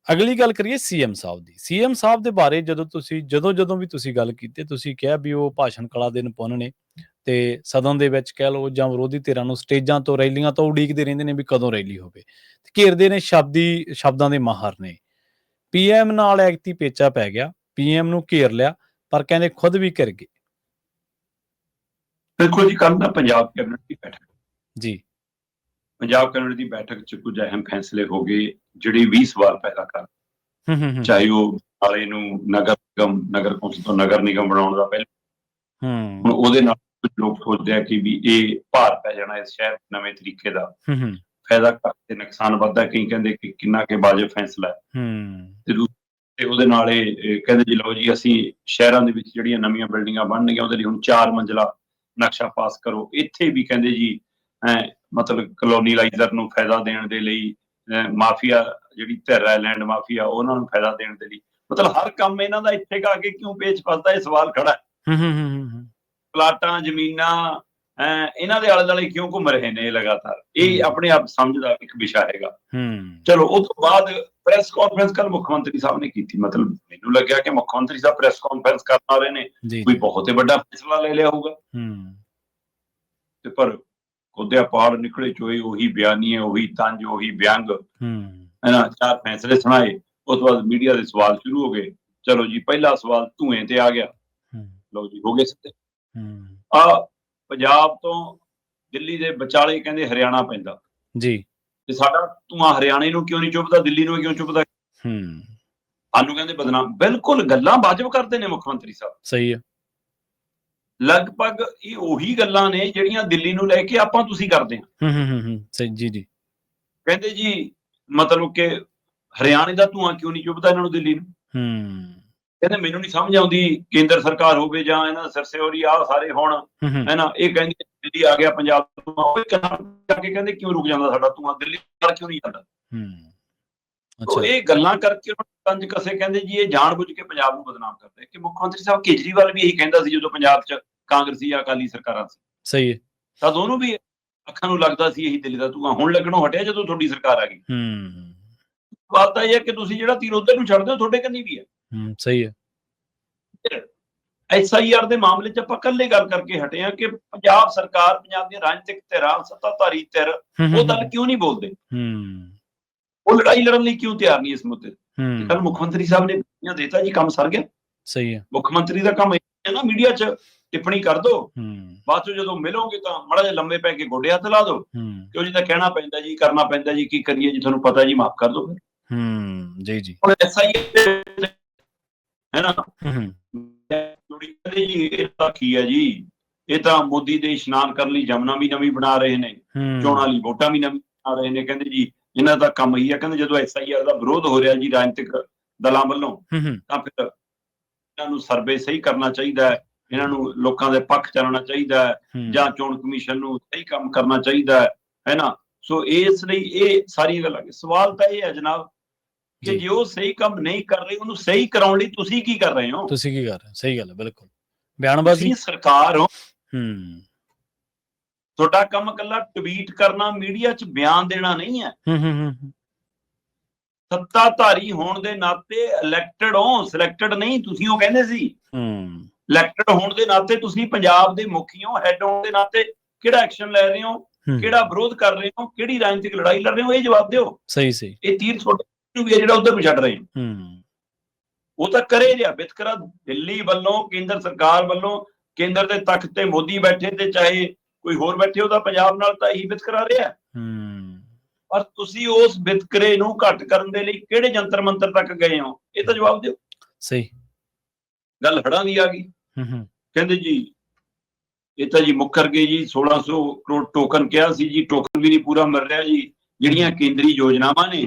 ਅਗਲੀ ਗੱਲ ਕਰੀਏ ਸੀਐਮ ਸਾਹਿਬ ਦੀ। ਸੀਐਮ ਸਾਹਿਬ ਦੇ ਬਾਰੇ ਜਦੋਂ ਵੀ ਤੁਸੀਂ ਗੱਲ ਕੀਤੀ, ਤੁਸੀਂ ਕਿਹਾ ਵੀ ਉਹ ਭਾਸ਼ਣ ਕਲਾ ਦੇ ਨਿਪੁੰਨ ਨੇ ਤੇ ਸਦਨ ਦੇ ਵਿੱਚ ਕਹਿ ਲਓ ਜਾਂ ਵਿਰੋਧੀ ਧਿਰਾਂ ਨੂੰ ਸਟੇਜਾਂ ਤੋਂ, ਰੈਲੀਆਂ ਤੋਂ ਉਡੀਕਦੇ ਰਹਿੰਦੇ ਨੇ ਵੀ ਕਦੋਂ ਰੈਲੀ ਹੋਵੇ। ਤੇ ਘੇਰਦੇ ਨੇ ਸ਼ਬਦਾਂ ਦੇ ਮਾਹਰ ਨੇ। ਪੀਐਮ ਨਾਲ ਐਗਤੀ ਪੇਚਾ ਪੈ ਗਿਆ, ਪੀਐਮ ਨੂੰ ਘੇਰ ਲਿਆ, ਪਰ ਕਹਿੰਦੇ ਖੁਦ ਵੀ ਘਿਰ ਗਏ। ਦੇਖੋ ਜੀ, ਕੱਲ ਨਾ ਪੰਜਾਬ ਕੈਬਨਿਟ ਦੀ ਬੈਠਕ ਜੀ, ਪੰਜਾਬ ਕੈਬਨਿਟ ਦੀ ਬੈਠਕ 'ਚ ਕੁਝ ਅਹਿਮ ਫੈਸਲੇ ਹੋ ਗਏ ਜਿਹੜੇ 20 ਸਵਾਲ ਪੈਦਾ ਕਰ, ਚਾਹੇ ਉਹ ਵਾਲੇ ਨੂੰ ਨਗਰ ਕੌਂਸਲ ਤੋਂ ਨਗਰ ਨਿਗਮ ਬਣਾਉਣ ਦਾ ਪਹਿਲਾਂ ਹੁਣ ਉਹਦੇ ਨਾਲ ਕੁਝ ਲੋਕ ਸੋਚਦੇ ਆ ਕਿ ਵੀ ਇਹ ਭਾਰ ਪੈ ਜਾਣਾ ਇਸ ਸ਼ਹਿਰ ਨਵੇਂ ਤਰੀਕੇ ਦਾ ਫਾਇਦਾ ਘੱਟ ਤੇ ਨੁਕਸਾਨ ਵੱਧਦਾ। ਕਈ ਕਹਿੰਦੇ ਕਿ ਕਿੰਨਾ ਕਿ ਵਾਜਬ ਫੈਸਲਾ ਤੇ ਉਹਦੇ ਨਾਲ ਇਹ ਕਹਿੰਦੇ ਜੀ ਲਓ ਜੀ ਅਸੀਂ ਸ਼ਹਿਰਾਂ ਦੇ ਵਿੱਚ ਜਿਹੜੀਆਂ ਨਵੀਆਂ ਬਿਲਡਿੰਗਾਂ ਬਣਨਗੀਆਂ ਉਹਦੇ ਲਈ ਹੁਣ 4 ਮੰਜ਼ਿਲਾ ਨਕਸ਼ਾ ਪਾਸ ਕਰੋ। ਇੱਥੇ ਵੀ ਕਹਿੰਦੇ ਜੀ ਮਤਲਬ ਕਲੋਨੀਲਾਈਜ਼ਰ ਨੂੰ ਫਾਇਦਾ ਦੇਣ ਦੇ ਲਈ ਮਾਫੀਆ ਜਿਹੜੀ ਧਿਰ ਹੈ ਲੈਂਡ ਮਾਫੀਆ ਉਹਨਾਂ ਨੂੰ ਫਾਇਦਾ ਦੇਣ ਦੇ ਲਈ ਮਤਲਬ ਹਰ ਕੰਮ ਇਹਨਾਂ ਦਾ ਇੱਥੇ ਆ ਕੇ ਕਿਉਂ ਪੇਚ ਫਸਦਾ ਇਹ ਸਵਾਲ ਖੜਾ ਹੈ। ਪਲਾਟਾਂ ਜ਼ਮੀਨਾਂ ਇਹਨਾਂ ਦੇ ਆਲੇ ਦੁਆਲੇ ਕਿਉਂ ਘੁੰਮ ਰਹੇ ਨੇ ਲਗਾਤਾਰ, ਇਹ ਆਪਣੇ ਆਪ ਸਮਝ ਦਾ ਇੱਕ ਵਿਸ਼ਾ ਹੈਗਾ। ਚਲੋ ਉਹ ਤੋਂ ਬਾਅਦ ਪ੍ਰੈਸ ਕਾਨਫਰੰਸ ਕੱਲ ਮੁੱਖ ਮੰਤਰੀ ਸਾਹਿਬ ਨੇ ਕੀਤੀ। ਮਤਲਬ ਮੈਨੂੰ ਲੱਗਿਆ ਕਿ ਮੁੱਖ ਮੰਤਰੀ ਸਾਹਿਬ ਪ੍ਰੈਸ ਕਾਨਫਰੰਸ ਕਰਨ ਵਾਲੇ ਨੇ, ਕੋਈ ਬਹੁਤ ਹੀ ਵੱਡਾ ਫੈਸਲਾ ਲੈ ਲਿਆ ਹੋਊਗਾ ਤੇ ਪਰ ਉਹਦੇ ਪਹਾੜ ਨਿਕਲੇ ਚੋਏ ਉਹੀ ਬਿਆਨੀਏ, ਉਹੀ ਤੰਜ, ਉਹੀ ਵਿਅੰਗ, ਇਹਨਾਂ 4 ਫੈਸਲੇ ਸੁਣਾਏ। ਉਸ ਤੋਂ ਬਾਅਦ ਮੀਡੀਆ ਦੇ ਸਵਾਲ ਸ਼ੁਰੂ ਹੋ ਗਏ। ਚਲੋ ਜੀ, ਪਹਿਲਾ ਸਵਾਲ ਧੂਏ ਤੇ ਆ ਗਿਆ। ਲਓ ਜੀ, ਹੋ ਗਏ ਸਿੱਧੇ। ਪੰਜਾਬ ਤੋਂ ਦਿੱਲੀ ਦੇ ਵਿਚਾਲੇ ਕਹਿੰਦੇ ਹਰਿਆਣਾ ਪੈਂਦਾ ਜੀ, ਤੇ ਸਾਡਾ ਧੂਆਂ ਹਰਿਆਣੇ ਨੂੰ ਕਿਉਂ ਨਹੀਂ ਚੁੱਭਦਾ, ਦਿੱਲੀ ਨੂੰ ਕਿਉਂ ਚੁੱਭਦਾ? ਸਾਨੂੰ ਕਹਿੰਦੇ ਬਦਨਾਮ। ਬਿਲਕੁਲ ਗੱਲਾਂ ਵਾਜਬ ਕਰਦੇ ਨੇ ਮੁੱਖ ਮੰਤਰੀ ਸਾਹਿਬ। ਸਹੀ ਹੈ। ਲਗਭਗ ਇਹ ਉਹੀ ਗੱਲਾਂ ਨੇ ਜਿਹੜੀਆਂ ਦਿੱਲੀ ਨੂੰ ਲੈ ਕੇ ਆਪਾਂ ਤੁਸੀਂ ਕਰਦੇ ਹਾਂ। ਜੀ ਜੀ, ਕਹਿੰਦੇ ਜੀ ਮਤਲਬ ਕਿ ਹਰਿਆਣੇ ਦਾ ਧੂਆਂ ਕਿਉਂ ਨਹੀਂ ਚੁੱਭਦਾ ਇਹਨਾਂ ਨੂੰ ਦਿੱਲੀ ਨੂੰ। ਕਹਿੰਦੇ ਮੈਨੂੰ ਨਹੀਂ ਸਮਝ ਆਉਂਦੀ, ਕੇਂਦਰ ਸਰਕਾਰ ਹੋਵੇ ਜਾਂ ਇਹਨਾਂ ਸਰਸੇਰੀ ਆਹ ਸਾਰੇ ਹੋਣ ਹੈਨਾ, ਇਹ ਕਹਿੰਦੇ ਦਿੱਲੀ ਆ ਗਿਆ ਪੰਜਾਬ ਧੂਆਂ, ਕਹਿੰਦੇ ਕਿਉਂ ਰੁਕ ਜਾਂਦਾ ਸਾਡਾ ਧੂਆਂ, ਦਿੱਲੀ ਕਿਉਂ ਨਹੀਂ ਜਾਂਦਾ। ਇਹ ਗੱਲਾਂ ਕਰਕੇ ਪੰਜ ਕਸੇ ਕਹਿੰਦੇ ਜੀ ਇਹ ਜਾਣ-ਬੁੱਝ ਕੇ ਪੰਜਾਬ ਨੂੰ ਬਦਨਾਮ ਕਰਦੇ ਕਿ ਮੁੱਖ ਮੰਤਰੀ ਸਾਹਿਬ ਕੇਜਰੀਵਾਲ ਵੀ ਇਹੀ ਕਹਿੰਦਾ ਸੀ ਜਦੋਂ ਪੰਜਾਬ 'ਚ ਕਾਂਗਰਸੀ ਜਾਂ ਅਕਾਲੀ ਸਰਕਾਰਾਂ ਸੀ। ਸਹੀ ਹੈ। ਤਾਂ ਦੋਨੋਂ ਵੀ ਅੱਖਾਂ ਨੂੰ ਲੱਗਦਾ ਸੀ ਇਹੀ ਦਿੱਲੀ ਦਾ ਧੂਆਂ। ਹੁਣ ਲੱਗਣੋਂ ਹਟਿਆ ਜਦੋਂ ਤੁਹਾਡੀ ਸਰਕਾਰ ਆ ਗਈ। ਬਾਤ ਤਾਂ ਇਹ ਹੈ ਕਿ ਤੁਸੀਂ ਜਿਹੜਾ ਤੀਰ ਉੱਧਰ ਨੂੰ ਛੱਡਦੇ ਹੋ ਤੁਹਾਡੇ ਕੰਨੀ ਵੀ ਹੈ। ਸਹੀ ਹੈ। SIR ਦੇ ਮਾਮਲੇ 'ਚ ਆਪਾਂ ਇਕੱਲੇ ਗੱਲ ਕਰਕੇ ਹਟੇ ਹਾਂ ਕਿ ਪੰਜਾਬ ਸਰਕਾਰ, ਪੰਜਾਬ ਦੀਆਂ ਰਾਜਨੀਤਿਕ ਧਿਰਾਂ, ਸੱਤਾਧਾਰੀ ਧਿਰ ਉਹ ਦਲ ਕਿਉਂ ਨਹੀਂ ਬੋਲਦੇ, ਉਹ ਲੜਾਈ ਲੜਨ ਲਈ ਕਿਉਂ ਤਿਆਰ ਨਹੀਂ ਇਸ ਮੁੱਦੇ ਤੇ। ਕੱਲ ਮੁੱਖ ਮੰਤਰੀ ਸਾਹਿਬ ਨੇ ਦੇਤਾ ਜੀ, ਕੰਮ ਸਰ ਗਿਆ। ਸਹੀ ਹੈ। ਮੁੱਖ ਮੰਤਰੀ ਦਾ ਕੰਮ ਇਹ ਹੈ ਨਾ, ਮੀਡੀਆ 'ਚ ਟਿੱਪਣੀ ਕਰ ਦੋ, ਬਾਅਦ 'ਚ ਜਦੋਂ ਮਿਲੋਗੇ ਤਾਂ ਮਾੜਾ ਜਿਹਾ ਲੰਮੇ ਪੈ ਕੇ ਗੋਡੇ ਹੱਥ ਲਾ ਦੋ, ਕਿਉਂ ਜੀ ਤਾਂ ਕਹਿਣਾ ਪੈਂਦਾ ਜੀ, ਕਰਨਾ ਪੈਂਦਾ ਜੀ, ਕੀ ਕਰੀਏ ਜੀ, ਤੁਹਾਨੂੰ ਪਤਾ ਜੀ, ਮਾਫ ਕਰ ਦੋ ਫਿਰ। ਜੀ ਜੀ, ਹੁਣ SIR ਹੈ ਨਾ ਜੀ, ਇਹ ਤਾਂ ਕੀ ਹੈ ਜੀ, ਇਹ ਤਾਂ ਮੋਦੀ ਦੇ ਇਸ਼ਨਾਨ ਕਰਨ ਲਈ ਜਮਨਾ ਵੀ ਨਵੀਂ ਬਣਾ ਰਹੇ ਨੇ, ਚੋਣਾਂ ਲਈ ਵੋਟਾਂ ਵੀ ਨਵੀਂ ਬਣਾ ਰਹੇ ਨੇ। ਕਹਿੰਦੇ ਜੀ ਇਹਨਾਂ ਦਾ ਕੰਮ ਹੀ ਹੈ। ਕਹਿੰਦੇ ਜਦੋਂ SIR ਦਾ ਵਿਰੋਧ ਹੋ ਰਿਹਾ ਜੀ ਰਾਜਨੀਤਿਕ ਦਲਾਂ ਵੱਲੋਂ, ਤਾਂ ਫਿਰ ਇਹਨਾਂ ਨੂੰ ਸਰਵੇ ਸਹੀ ਕਰਨਾ ਚਾਹੀਦਾ ਹੈ, ਇਹਨਾਂ ਨੂੰ ਲੋਕਾਂ ਦੇ ਪੱਖ ਚੱਲਣਾ ਚਾਹੀਦਾ ਹੈ, ਜਾਂ ਚੋਣ ਕਮਿਸ਼ਨ ਨੂੰ ਸਹੀ ਕੰਮ ਕਰਨਾ ਚਾਹੀਦਾ ਹੈ ਨਾ। ਸੋ ਇਸ ਲਈ ਇਹ ਸਾਰੀਆਂ ਗੱਲਾਂ। ਸਵਾਲ ਤਾਂ ਇਹ ਹੈ ਜਨਾਬ ਕਿ ਜੇ ਉਹ ਸਹੀ ਕੰਮ ਨਹੀਂ ਕਰ ਰਹੇ, ਉਹਨੂੰ ਸਹੀ ਕਰਾਉਣ ਲਈ ਤੁਸੀਂ ਕੀ ਕਰ ਰਹੇ ਹੋ? ਤੁਸੀਂ ਕੀ ਕਰ ਰਹੇ ਹੋ? ਸਹੀ ਗੱਲ ਹੈ, ਬਿਲਕੁਲ। ਬਿਆਨਬਾਜ਼ੀ ਸਰਕਾਰ ਹੋ, ਤੁਹਾਡਾ ਕੰਮ ਇਕੱਲਾ ਟਵੀਟ ਕਰਨਾ, ਮੀਡੀਆ 'ਚ ਬਿਆਨ ਦੇਣਾ ਨਹੀਂ ਹੈ। ਸੱਤਾਧਾਰੀ ਹੋਣ ਦੇ ਨਾਤੇ ਇਲੈਕਟਡ ਹੋ, ਸਿਲੈਕਟਡ ਨਹੀਂ। ਤੁਸੀਂ ਉਹ ਕਹਿੰਦੇ ਸੀ ਇਲੈਕਟਡ ਹੋਣ ਦੇ ਨਾਤੇ ਤੁਸੀਂ ਪੰਜਾਬ ਦੇ ਮੁਖੀ ਹੋ, ਹੈਡ ਹੋਣ ਦੇ ਨਾਤੇ ਕਿਹੜਾ ਐਕਸ਼ਨ ਲੈ ਰਹੇ ਹੋ, ਕਿਹੜਾ ਵਿਰੋਧ ਕਰ ਰਹੇ ਹੋ, ਕਿਹੜੀ ਰਾਜਨੀਤਿਕ ਲੜਾਈ ਲੜ ਰਹੇ ਹੋ, ਇਹ ਜਵਾਬ ਦਿਓ। ਸਹੀ ਸਹੀ। ਇਹ ਤੀਰ ਤੁਹਾਡੇ ਵੀ ਜਿਹੜਾ ਉਧਰ ਨੂੰ ਛੱਡ ਰਹੇ ਹੋ, ਉਹ ਤਾਂ ਕਰੇ ਰਿਹਾ ਵਿਤਕਰਾ ਦਿੱਲੀ ਵੱਲੋਂ, ਕੇਂਦਰ ਸਰਕਾਰ ਵੱਲੋਂ। ਕੇਂਦਰ ਦੇ ਤਖਤ ਤੇ ਮੋਦੀ ਬੈਠੇ ਤੇ ਚਾਹੇ ਕੋਈ ਹੋਰ ਬੈਠੇ, ਉਹਦਾ ਪੰਜਾਬ ਨਾਲ ਤਾਂ ਇਹੀ ਵਿਤਕਰਾ ਰਿਹਾ। ਪਰ ਤੁਸੀਂ ਉਸ ਵਿਤਕਰੇ ਨੂੰ ਘੱਟ ਕਰਨ ਦੇ ਲਈ ਕਿਹੜੇ ਜੰਤਰ ਮੰਤਰ ਤੱਕ ਗਏ ਹੋ, ਇਹ ਤਾਂ ਜਵਾਬ ਦਿਓ। ਸਹੀ ਗੱਲ ਹੜਾਂ ਦੀ ਆ ਗਈ। ਕਹਿੰਦੇ ਜੀ ਇਹ ਤਾਂ ਜੀ ਮੁੱਕਰ ਗਏ ਜੀ, 1600 ਕਰੋੜ ਟੋਕਨ ਕਿਹਾ ਸੀ ਜੀ, ਟੋਕਨ ਵੀ ਨਹੀਂ ਪੂਰਾ ਮਿਲ ਰਿਹਾ ਜੀ। ਜਿਹੜੀਆਂ ਕੇਂਦਰੀ ਯੋਜਨਾਵਾਂ ਨੇ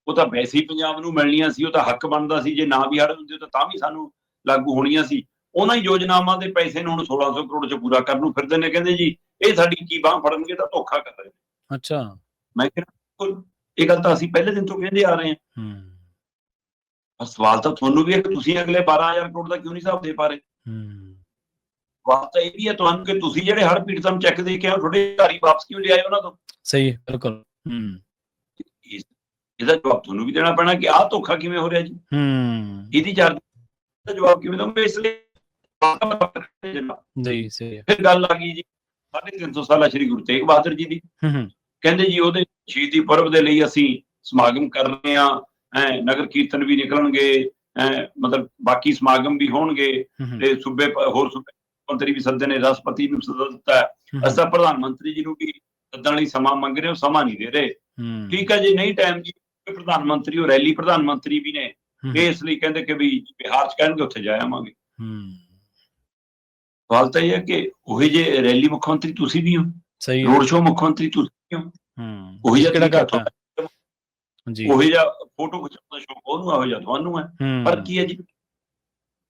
ਉਹ ਤਾਂ ਵੈਸੇ ਹੀ ਪੰਜਾਬ ਨੂੰ ਮਿਲਣੀਆਂ ਸੀ, ਉਹ ਤਾਂ ਹੱਕ ਬਣਦਾ ਸੀ। ਜੇ ਨਾ ਵੀ ਹੜ ਹੁੰਦੇ ਤਾਂ ਵੀ ਸਾਨੂੰ ਲਾਗੂ ਹੋਣੀਆਂ ਸੀ। ਉਹਨਾਂ ਹੀ ਯੋਜਨਾਵਾਂ ਦੇ ਪੈਸੇ ਨੂੰ ਹੁਣ 1600 ਕਰੋੜ 'ਚ ਪੂਰਾ ਕਰਨ ਨੂੰ ਫਿਰਦੇ ਨੇ। ਕਹਿੰਦੇ ਜੀ ਇਹ ਸਾਡੀ ਕੀ ਬਾਂਹ ਫੜਨਗੇ, ਤਾਂ ਧੋਖਾ ਕਰ ਰਹੇ ਨੇ। ਅੱਛਾ, ਮੈਂ ਕਿਹਾ ਇਹ ਗੱਲ ਤਾਂ ਅਸੀਂ ਪਹਿਲੇ ਦਿਨ ਤੋਂ ਕਹਿੰਦੇ ਆ ਰਹੇ ਹਾਂ। ਸਵਾਲ ਤਾਂ ਤੁਹਾਨੂੰ ਵੀ ਹੈ ਕਿ ਤੁਸੀਂ ਅਗਲੇ 12000 ਕਰੋੜ ਦਾ ਕਿਉਂ ਨਹੀਂ ਹਿਸਾਬ ਦੇ ਪਾ ਰਹੇ। ਸਵਾਲ ਤਾਂ ਇਹ ਵੀ ਹੈ ਤੁਹਾਨੂੰ ਕਿ ਤੁਸੀਂ ਜਿਹੜੇ ਹੜ੍ਹ ਪੀੜਤਾਂ ਨੂੰ ਚੈੱਕ ਦੇ ਕੇ ਆਏ, ਤੁਹਾਡੇ ਘਰ ਹੀ ਵਾਪਸ ਕਿਉਂ ਲਿਆਏ ਉਹਨਾਂ ਤੋਂ। ਸਹੀ, ਬਿਲਕੁਲ। ਇਹਦਾ ਜਵਾਬ ਤੁਹਾਨੂੰ ਵੀ ਦੇਣਾ ਪੈਣਾ ਕਿ ਆਹ ਧੋਖਾ ਕਿਵੇਂ ਹੋ ਰਿਹਾ ਜੀ, ਇਹਦੀ ਚਾਰਜ ਦਾ ਜਵਾਬ ਕਿਵੇਂ ਦਊਂਗੇ। ਇਸ ਲਈ ਜੀ ਸਹੀ ਹੈ। ਫਿਰ ਗੱਲ ਆ ਗਈ ਜੀ 350 ਸਾਲਾ ਸ਼੍ਰੀ ਗੁਰੂ ਤੇਗ ਬਹਾਦਰ ਜੀ ਦੀ। ਕਹਿੰਦੇ ਜੀ ਉਹਦੇ ਸ਼ਹੀਦੀ ਪੁਰਬ ਦੇ ਲਈ ਅਸੀਂ ਸਮਾਗਮ ਕਰ ਰਹੇ ਹਾਂ, ਨਗਰ ਕੀਰਤਨ ਵੀ ਨਿਕਲਣਗੇ, ਮਤਲਬ ਬਾਕੀ ਸਮਾਗਮ ਵੀ ਹੋਣਗੇ, ਤੇ ਹੋਰ ਸੂਬੇ ਮੰਤਰੀ ਵੀ ਸੱਦੇ ਨੇ, ਰਾਸ਼ਟਰਪਤੀ ਨੂੰ ਸੱਦਾ ਦਿੱਤਾ ਹੈ। ਅਸੀਂ ਪ੍ਰਧਾਨ ਮੰਤਰੀ ਜੀ ਨੂੰ ਵੀ ਸੱਦਣ ਲਈ ਸਮਾਂ ਮੰਗ ਰਹੇ ਹੋ, ਸਮਾਂ ਨਹੀਂ ਦੇ ਰਹੇ। ਠੀਕ ਹੈ ਜੀ, ਨਹੀਂ ਟਾਈਮ ਜੀ, ਪ੍ਰਧਾਨ ਮੰਤਰੀ ਉਹ ਰੈਲੀ ਪ੍ਰਧਾਨ ਮੰਤਰੀ ਵੀ ਨੇ, ਇਸ ਲਈ ਕਹਿੰਦੇ ਕਿ ਵੀ ਬਿਹਾਰ ਚ ਕਹਿਣਗੇ ਉੱਥੇ ਜਾ ਆਵਾਂਗੇ। ਸਵਾਲ ਤਾਂ ਇਹ ਹੈ ਕਿ ਉਹੀ ਜੇ ਰੈਲੀ ਮੁੱਖ ਮੰਤਰੀ ਤੁਸੀਂ ਵੀ ਹੋ, ਰੋਡ ਸ਼ੋਅ ਮੁੱਖ ਮੰਤਰੀ ਤੁਸੀਂ ਹੋ, ਉਹੀ ਜਿਹਾ ਉਹੀ ਜਿਹਾ ਫੋਟੋ ਖਿਚਾਉਣ ਦਾ ਸ਼ੌਕ ਉਹਨੂੰ, ਇਹੋ ਜਿਹਾ ਤੁਹਾਨੂੰ ਹੈ। ਪਰ ਕੀ ਹੈ ਜੀ,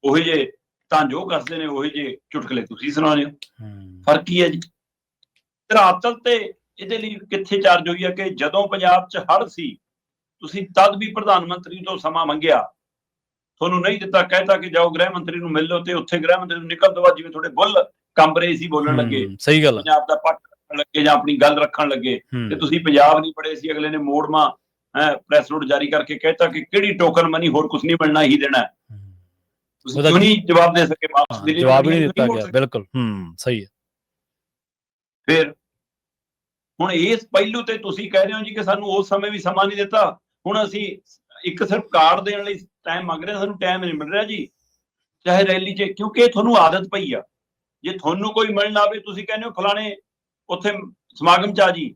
ਉਹੀ ਜੇ ਤਾਂ ਜੋ ਕੱਸਦੇ ਨੇ, ਉਹੀ ਜੇ ਚੁਟਕਲੇ ਤੁਸੀਂ ਸੁਣਾਉਂਦੇ ਹੋ। ਫਰਕ ਕੀ ਹੈ ਜੀ। ਧਰਾਤਲ ਤੇ ਇਹਦੇ ਲਈ ਕਿੱਥੇ ਚਾਰਜ ਹੋਈ ਹੈ ਕਿ ਜਦੋਂ ਪੰਜਾਬ 'ਚ ਹੜ੍ਹ ਸੀ, ਤੁਸੀਂ ਤਦ ਵੀ ਪ੍ਰਧਾਨ ਮੰਤਰੀ ਤੋਂ ਸਮਾਂ ਮੰਗਿਆ, ਤੁਹਾਨੂੰ ਨਹੀਂ ਦਿੱਤਾ, ਕਹਿਤਾ ਕਿ ਜਾਓ ਗ੍ਰਹਿ ਮੰਤਰੀ ਨੂੰ ਮਿਲ ਲਓ, ਤੇ ਉੱਥੇ ਗ੍ਰਹਿ ਮੰਤਰੀ ਨੂੰ ਨਿਕਲਣ ਤੋਂ ਬਾਅਦ ਜਿਵੇਂ ਤੁਹਾਡੇ ਬੁੱਲ ਕੰਬ ਰਹੇ ਸੀ, ਬੋਲਣ ਲੱਗੇ, ਸਹੀ ਗੱਲ, ਪੰਜਾਬ ਦਾ ਪੱਖ ਰੱਖਣ ਲੱਗੇ ਜਾਂ ਆਪਣੀ ਗੱਲ ਰੱਖਣ ਲੱਗੇ, ਤੇ ਤੁਸੀਂ ਪੰਜਾਬ ਨਹੀਂ ਪੜ੍ਹੇ ਸੀ। ਅਗਲੇ ਨੇ ਮੋੜਵਾਂ ਪ੍ਰੈਸ ਨੋਟ ਜਾਰੀ ਕਰਕੇ ਕਹਿਤਾ ਕਿ ਕਿਹੜੀ ਟੋਕਨ ਮਨੀ, ਹੋਰ ਕੁਝ ਨਹੀਂ ਮਿਲਣਾ, ਹੀ ਦੇਣਾ। ਤੁਸੀਂ ਕਿਉਂ ਨਹੀਂ ਜਵਾਬ ਦੇ ਸਕੇ? ਵਾਪਸ ਦਿੱਲੀ ਜਵਾਬ ਹੀ ਨਹੀਂ ਦਿੱਤਾ ਗਿਆ। ਬਿਲਕੁਲ ਸਹੀ ਹੈ। ਫਿਰ ਹੁਣ ਇਸ ਪਹਿਲੂ ਤੇ ਤੁਸੀਂ ਕਹਿ ਰਹੇ ਹੋ ਜੀ ਕਿ ਸਾਨੂੰ ਉਸ ਸਮੇਂ ਵੀ ਸਮਾਂ ਨਹੀਂ ਦਿੱਤਾ, ਹੁਣ ਅਸੀਂ ਇੱਕ ਸਿਰਫ ਕਾਰਡ ਦੇਣ ਲਈ ਟਾਈਮ ਮੰਗ ਰਹੇ, ਸਾਨੂੰ ਟਾਈਮ ਨਹੀਂ ਮਿਲ ਰਿਹਾ ਜੀ, ਚਾਹੇ ਰੈਲੀ 'ਚ, ਕਿਉਂਕਿ ਤੁਹਾਨੂੰ ਆਦਤ ਪਈ ਆ। ਜੇ ਤੁਹਾਨੂੰ ਕੋਈ ਮਿਲਣ ਆਵੇ, ਤੁਸੀਂ ਕਹਿੰਦੇ ਹੋ ਫਲਾਣੇ ਉੱਥੇ ਸਮਾਗਮ 'ਚ ਆ ਜੀ,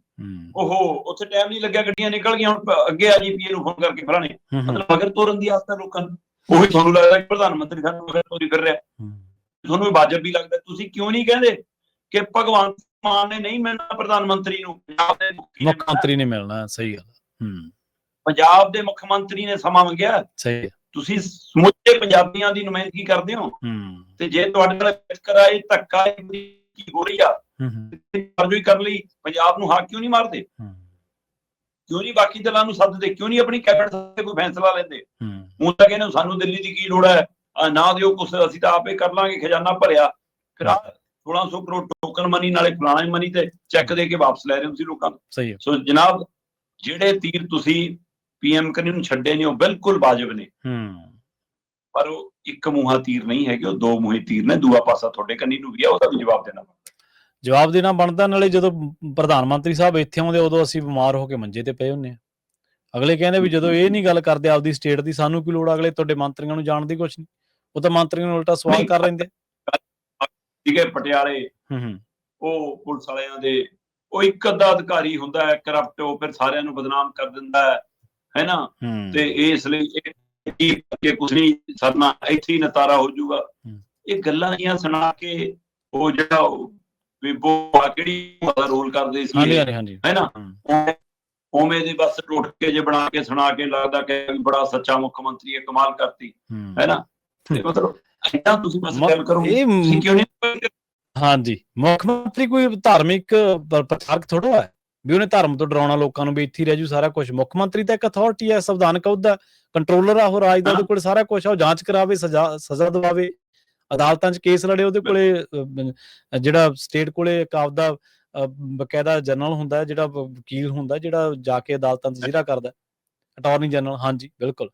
ਉਹ ਉੱਥੇ ਟਾਈਮ ਨਹੀਂ ਲੱਗਿਆ, ਗੱਡੀਆਂ ਨਿਕਲ ਗਈਆਂ, ਹੁਣ ਅੱਗੇ ਆ ਜੀ, ਪੀਏ ਨੂੰ ਫੋਨ ਕਰਕੇ ਫਲਾਣੇ, ਮਤਲਬ ਮਗਰ ਤੋਰਨ ਦੀ ਆਦਤ ਹੈ ਲੋਕਾਂ ਨੂੰ। ਉਹੀ ਤੁਹਾਨੂੰ ਲੱਗਦਾ ਕਿ ਪ੍ਰਧਾਨ ਮੰਤਰੀ ਸਾਨੂੰ ਮਗਰ ਤੋਰੀ ਫਿਰ ਰਿਹਾ, ਤੁਹਾਨੂੰ ਵਾਜਬ ਵੀ ਲੱਗਦਾ। ਤੁਸੀਂ ਕਿਉਂ ਨਹੀਂ ਕਹਿੰਦੇ ਕਿ ਭਗਵੰਤ ਮਾਨ ਨੇ ਨਹੀਂ ਮਿਲਣਾ ਪ੍ਰਧਾਨ ਮੰਤਰੀ ਨੂੰ, ਪੰਜਾਬ ਦੇ ਮੁੱਖ ਮੰਤਰੀ ਨੇ ਮਿਲਣਾ? ਸਹੀ ਗੱਲ, ਪੰਜਾਬ ਦੇ ਮੁੱਖ ਮੰਤਰੀ ਨੇ ਸਮਾਂ ਮੰਗਿਆ। ਸਹੀ, ਤੁਸੀਂ ਸਮੁੱਚੇ ਪੰਜਾਬੀਆਂ ਦੀ ਨੁਮਾਇੰਦਗੀ ਕਰਦੇ ਹੋ, ਤੇ ਜੇ ਤੁਹਾਡੇ ਨਾਲ ਵਿਤਕਰਾ, ਇਹ ਧੱਕਾ ਕੀ ਹੋ ਰਹੀ ਆ, ਕਰਨ ਲਈ ਪੰਜਾਬ ਨੂੰ ਹਾਕ ਕਿਉਂ ਨਹੀਂ ਮਾਰਦੇ? ਕਿਉਂ ਨਹੀਂ ਬਾਕੀ ਦਲਾਂ ਨੂੰ ਸੱਦਦੇ? ਕਿਉਂ ਨਹੀਂ ਆਪਣੀ ਕੈਬਨਿਟ ਤੇ ਕੋਈ ਫੈਸਲਾ ਲੈਂਦੇ? ਹੁਣ ਤਾਂ ਕਹਿੰਦੇ ਸਾਨੂੰ ਦਿੱਲੀ ਦੀ ਕੀ ਲੋੜ ਹੈ, ਨਾ ਦਿਓ ਕੁਛ, ਅਸੀਂ ਤਾਂ ਆਪੇ ਕਰ ਲਾਂਗੇ, ਖਜ਼ਾਨਾ ਭਰਿਆ। ਫਿਰ 1600 ਕਰੋੜ ਟੋਕਨ ਮਨੀ, ਨਾਲੇ ਫਲਾਣਾ ਮਨੀ ਤੇ ਚੈੱਕ ਦੇ ਕੇ ਵਾਪਸ ਲੈ ਰਹੇ ਹੋ ਤੁਸੀਂ ਲੋਕਾਂ ਨੂੰ। ਸਹੀ ਹੈ। ਸੋ ਜਨਾਬ, ਜਿਹੜੇ ਤੀਰ ਤੁਸੀਂ ਪੀਐਮ ਕਨੀ ਨੂੰ ਛੱਡੇ ਨੇ, ਉਹ ਬਿਲਕੁਲ ਵਾਜਬ ਨੇ, ਪਰ ਉਹ ਇੱਕ ਮੂੰਹਾ ਤੀਰ ਨਹੀਂ ਹੈਗੇ, ਉਹ ਦੋ ਮੂੰਹੇ ਤੀਰ ਨੇ। ਦੂਆ ਪਾਸਾ ਤੁਹਾਡੇ ਕੰਨੀ ਨੂੰ ਵੀ ਆ, ਉਹਦਾ ਵੀ ਜਵਾਬ ਦੇਣਾ ਬਣਦਾ। ਨਾਲੇ ਜਦੋਂ ਪ੍ਰਧਾਨ ਮੰਤਰੀ ਸਾਹਿਬ ਇੱਥੇ ਆਉਂਦੇ, ਉਦੋਂ ਅਸੀਂ ਬਿਮਾਰ ਹੋ ਕੇ ਮੰਜੇ ਤੇ ਪਏ ਹੁੰਦੇ ਹਾਂ। ਅਗਲੇ ਕਹਿੰਦੇ ਵੀ ਜਦੋਂ ਇਹ ਨਹੀਂ ਗੱਲ ਕਰਦੇ ਆਪਦੀ ਸਟੇਟ ਦੀ, ਸਾਨੂੰ ਕੀ ਲੋੜ? ਅਗਲੇ ਤੁਹਾਡੇ ਮੰਤਰੀਆਂ ਨੂੰ ਜਾਣਦੀ ਕੁਛ ਨਹੀਂ, ਉਹ ਤਾਂ ਮੰਤਰੀਆਂ ਨੂੰ ਉਲਟਾ ਸਵਾਲ ਕਰ ਲੈਂਦੇ। ਸੀਗੇ ਪਟਿਆਲੇ, ਉਹ ਪੁਲਿਸ ਵਾਲਿਆਂ ਦੇ, ਉਹ ਇੱਕ ਅੱਧਾ ਅਧਿਕਾਰੀ ਹੁੰਦਾ ਹੈ ਕਰਪਟ, ਉਹ ਫਿਰ ਸਾਰਿਆਂ ਨੂੰ ਬਦਨਾਮ ਕਰ ਦਿੰਦਾ ਹੈ ਨਾ, ਤੇ ਇਸ ਲਈ ਕੁਛ ਨਹੀਂ ਸਰਨਾ, ਇੱਥੇ ਹੀ ਨਤਾਰਾ ਹੋ ਜਾਊਗਾ। ਇਹ ਗੱਲਾਂ ਜੀਆਂ ਸੁਣਾ ਕੇ ਉਹ ਜਿਹੜਾ ਕਿਹੜੀ ਰੋਲ ਕਰਦੇ ਸੀ, ਹੈ ਨਾ, ਉਵੇਂ ਦੀ ਬਸ ਟੁੱਟ ਕੇ ਜੇ ਬਣਾ ਕੇ ਸੁਣਾ ਕੇ ਲੱਗਦਾ ਕਿ ਬੜਾ ਸੱਚਾ ਮੁੱਖ ਮੰਤਰੀ ਹੈ, ਕਮਾਲ ਕਰਤੀ, ਹੈ ਨਾ। ਮਤਲਬ ਏਦਾਂ ਤੁਸੀਂ ਬਸ ਗੱਲ ਕਰੋ, ਕਿਉਂ ਨਹੀਂ? ਹਾਂਜੀ, ਮੁੱਖ ਮੰਤਰੀ ਕੋਈ ਧਾਰਮਿਕ ਪ੍ਰਚਾਰਕ ਥੋੜਾ ਹੈ ਵੀ ਉਹਨੇ ਧਰਮ ਤੋਂ ਡਰਾਉਣਾ ਲੋਕਾਂ ਨੂੰ ਵੀ ਇੱਥੇ ਰਹਿ ਜੂ ਸਾਰਾ ਕੁਝ। ਮੁੱਖ ਮੰਤਰੀ ਤਾਂ ਇੱਕ ਅਥਾਰਟੀ ਹੈ, ਸੰਵਿਧਾਨਕ ਅਹੁਦਾ, ਕੰਟਰੋਲਰ ਆ ਉਹ ਰਾਜ ਦਾ, ਉਹਦੇ ਕੋਲ ਸਾਰਾ ਕੁਝ ਆ। ਉਹ ਜਾਂਚ ਕਰਾਵੇ, ਸਜ਼ਾ ਦਵਾਵੇ, ਅਦਾਲਤਾਂ 'ਚ ਕੇਸ ਲੜੇ, ਉਹਦੇ ਕੋਲੇ ਜਿਹੜਾ ਸਟੇਟ ਕੋਲੇ ਇੱਕ ਆਪਦਾ ਬਕਾਇਦਾ ਜਨਰਲ ਹੁੰਦਾ, ਜਿਹੜਾ ਵਕੀਲ ਹੁੰਦਾ, ਜਿਹੜਾ ਜਾ ਕੇ ਅਦਾਲਤਾਂ 'ਚ ਜ਼ਿਹਰਾ ਕਰਦਾ, ਅਟਾਰਨੀ ਜਨਰਲ। ਹਾਂਜੀ ਬਿਲਕੁਲ।